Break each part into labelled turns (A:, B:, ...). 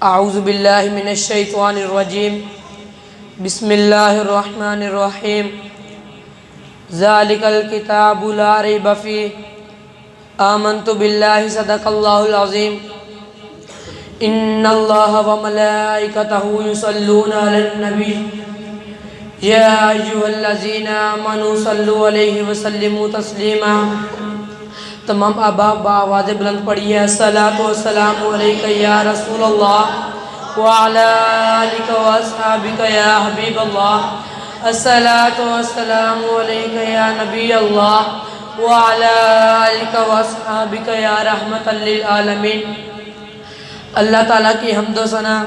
A: اعوذ باللہ من الشیطان الرجیم بسم اللہ الرحمن الرحیم ذالک الکتاب لا ریب فیہ آمنت باللہ صدق اللہ العظیم ان اللہ وملائکتہ یصلون علی النبی یا ایہا الذین آمنوا صلوا علیہ وسلموا تسلیما۔ تمام احباب بآواز بلند پڑھیے الصلاۃ والسلام علیک یا رسول اللہ وعلی آلک واصحابک یا حبیب اللہ، الصلاۃ والسلام علیک یا نبی اللہ وعلی آلک واصحابک یا رحمۃ للعالمین۔ اللہ تعالیٰ کی حمد و ثنا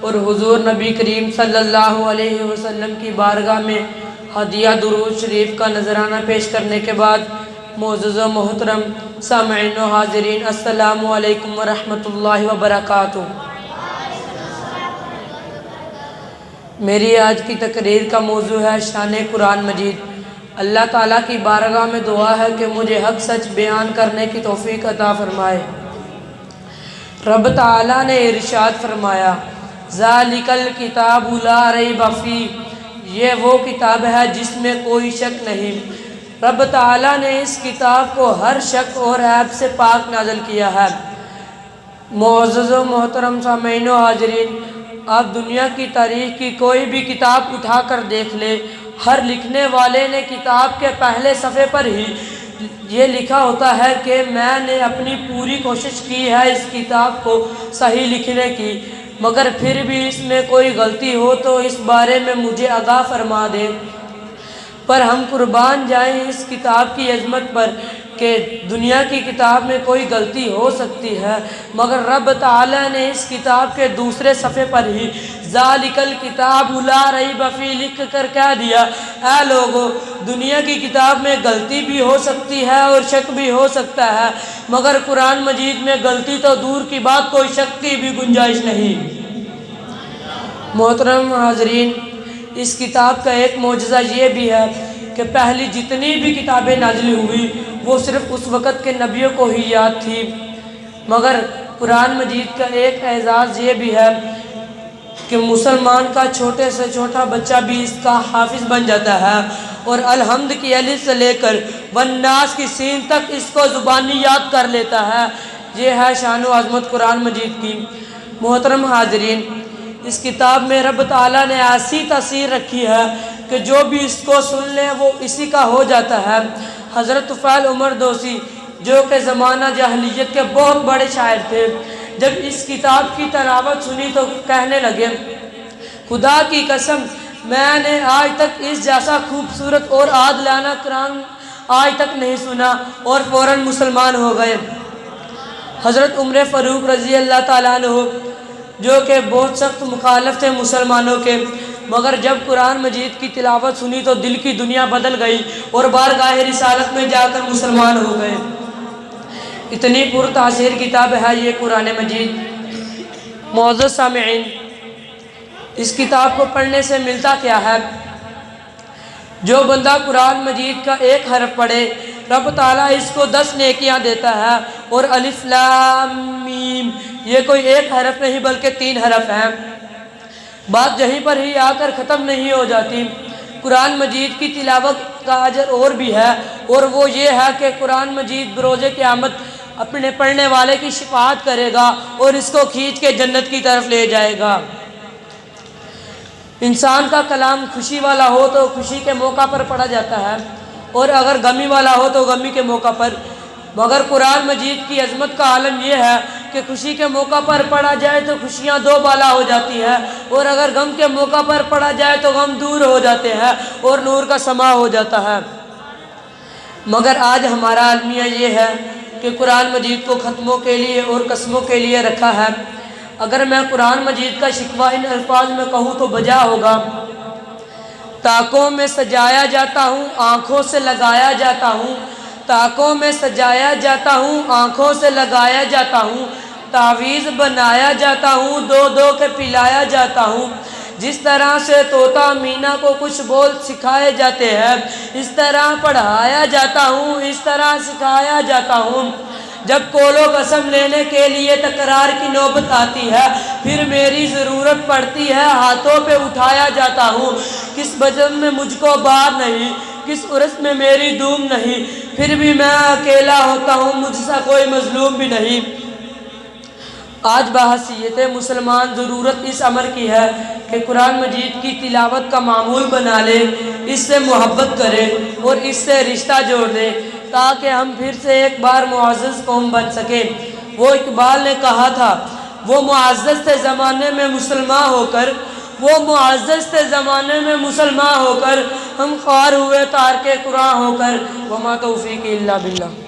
A: اور حضور نبی کریم صلی اللہ علیہ وسلم کی بارگاہ میں ہدیہ درود شریف کا نذرانہ پیش کرنے کے بعد معزز و محترم سامعین و حاضرین، السلام علیکم ورحمۃ اللہ وبرکاتہ۔ میری آج کی تقریر کا موضوع ہے شان قرآن مجید۔ اللہ تعالیٰ کی بارگاہ میں دعا ہے کہ مجھے حق سچ بیان کرنے کی توفیق عطا فرمائے۔ رب تعالیٰ نے ارشاد فرمایا ذالک الکتاب لا ریب فیہ، یہ وہ کتاب ہے جس میں کوئی شک نہیں۔ رب تعالیٰ نے اس کتاب کو ہر شک اور عیب سے پاک نازل کیا ہے۔ معزز و محترم سامعین و حاضرین، آپ دنیا کی تاریخ کی کوئی بھی کتاب اٹھا کر دیکھ لے، ہر لکھنے والے نے کتاب کے پہلے صفحے پر ہی یہ لکھا ہوتا ہے کہ میں نے اپنی پوری کوشش کی ہے اس کتاب کو صحیح لکھنے کی، مگر پھر بھی اس میں کوئی غلطی ہو تو اس بارے میں مجھے آگاہ فرما دیں۔ پر ہم قربان جائیں اس کتاب کی عظمت پر کہ دنیا کی کتاب میں کوئی غلطی ہو سکتی ہے، مگر رب تعالیٰ نے اس کتاب کے دوسرے صفحے پر ہی ذالک الکتاب لا ریب فیہ لکھ کر کہہ دیا اے لوگو، دنیا کی کتاب میں غلطی بھی ہو سکتی ہے اور شک بھی ہو سکتا ہے، مگر قرآن مجید میں غلطی تو دور کی بات، کوئی شک کی بھی گنجائش نہیں۔ محترم حاضرین، اس کتاب کا ایک معجزہ یہ بھی ہے کہ پہلی جتنی بھی کتابیں نازل ہوئی وہ صرف اس وقت کے نبیوں کو ہی یاد تھی، مگر قرآن مجید کا ایک اعزاز یہ بھی ہے کہ مسلمان کا چھوٹے سے چھوٹا بچہ بھی اس کا حافظ بن جاتا ہے، اور الحمد کی الف سے لے کر والناس کی سین تک اس کو زبانی یاد کر لیتا ہے۔ یہ ہے شان و عظمت قرآن مجید کی۔ محترم حاضرین، اس کتاب میں رب تعالیٰ نے ایسی تاثیر رکھی ہے کہ جو بھی اس کو سن لے وہ اسی کا ہو جاتا ہے۔ حضرت طفیل عمر دوسی جو کہ زمانہ جاہلیت کے بہت بڑے شاعر تھے، جب اس کتاب کی تلاوت سنی تو کہنے لگے خدا کی قسم میں نے آج تک اس جیسا خوبصورت اور عادلانہ قرآن آج تک نہیں سنا، اور فوراً مسلمان ہو گئے۔ حضرت عمر فاروق رضی اللہ تعالیٰ عنہ جو کہ بہت سخت مخالف تھے مسلمانوں کے، مگر جب قرآن مجید کی تلاوت سنی تو دل کی دنیا بدل گئی اور بارگاہ رسالت میں جا کر مسلمان ہو گئے۔ اتنی پر تاثیر کتاب ہے یہ قرآن مجید۔ معزز سامعین، اس کتاب کو پڑھنے سے ملتا کیا ہے؟ جو بندہ قرآن مجید کا ایک حرف پڑھے رب تعالیٰ اس کو 10 نیکیاں دیتا ہے، اور الف لام میم یہ کوئی ایک حرف نہیں بلکہ 3 حرف ہیں۔ بات یہیں پر ہی آ کر ختم نہیں ہو جاتی، قرآن مجید کی تلاوت کا اجر اور بھی ہے، اور وہ یہ ہے کہ قرآن مجید بروز قیامت اپنے پڑھنے والے کی شفاعت کرے گا اور اس کو کھینچ کے جنت کی طرف لے جائے گا۔ انسان کا کلام خوشی والا ہو تو خوشی کے موقع پر پڑھا جاتا ہے، اور اگر غمی والا ہو تو غمی کے موقع پر، مگر قرآن مجید کی عظمت کا عالم یہ ہے کہ خوشی کے موقع پر پڑھا جائے تو خوشیاں 2 بالا ہو جاتی ہیں، اور اگر غم کے موقع پر پڑھا جائے تو غم دور ہو جاتے ہیں اور نور کا سما ہو جاتا ہے۔ مگر آج ہمارا المیہ یہ ہے کہ قرآن مجید کو ختموں کے لیے اور قسموں کے لیے رکھا ہے۔ اگر میں قرآن مجید کا شکوہ ان الفاظ میں کہوں تو بجا ہوگا تاکوں میں سجایا جاتا ہوں، آنکھوں سے لگایا جاتا ہوں، تاکوں میں سجایا جاتا ہوں، آنکھوں سے لگایا جاتا ہوں، تعویذ بنایا جاتا ہوں، 2 کے پلایا جاتا ہوں۔ جس طرح سے طوطا مینا کو کچھ بول سکھائے جاتے ہیں، اس طرح پڑھایا جاتا ہوں، اس طرح سکھایا جاتا ہوں۔ جب قول و قسم لینے کے لیے تکرار کی نوبت آتی ہے، پھر میری ضرورت پڑتی ہے ہاتھوں پہ اٹھایا جاتا ہوں۔ کس بزم میں مجھ کو بار نہیں، کس عرس میں میری دوم نہیں، پھر بھی میں اکیلا ہوتا ہوں، مجھ سا کوئی مظلوم بھی نہیں۔ آج بحیثیت مسلمان ضرورت اس امر کی ہے کہ قرآن مجید کی تلاوت کا معمول بنا لے، اس سے محبت کرے اور اس سے رشتہ جوڑ دے، تاکہ ہم پھر سے ایک بار معزز قوم بن سکیں۔ وہ اقبال نے کہا تھا، وہ معزز تھے زمانے میں مسلمان ہو کر، وہ معزز تھے زمانے میں مسلمان ہو کر، ہم خوار ہوئے تارک قرآن ہو کر، وما توفیقی الا باللہ۔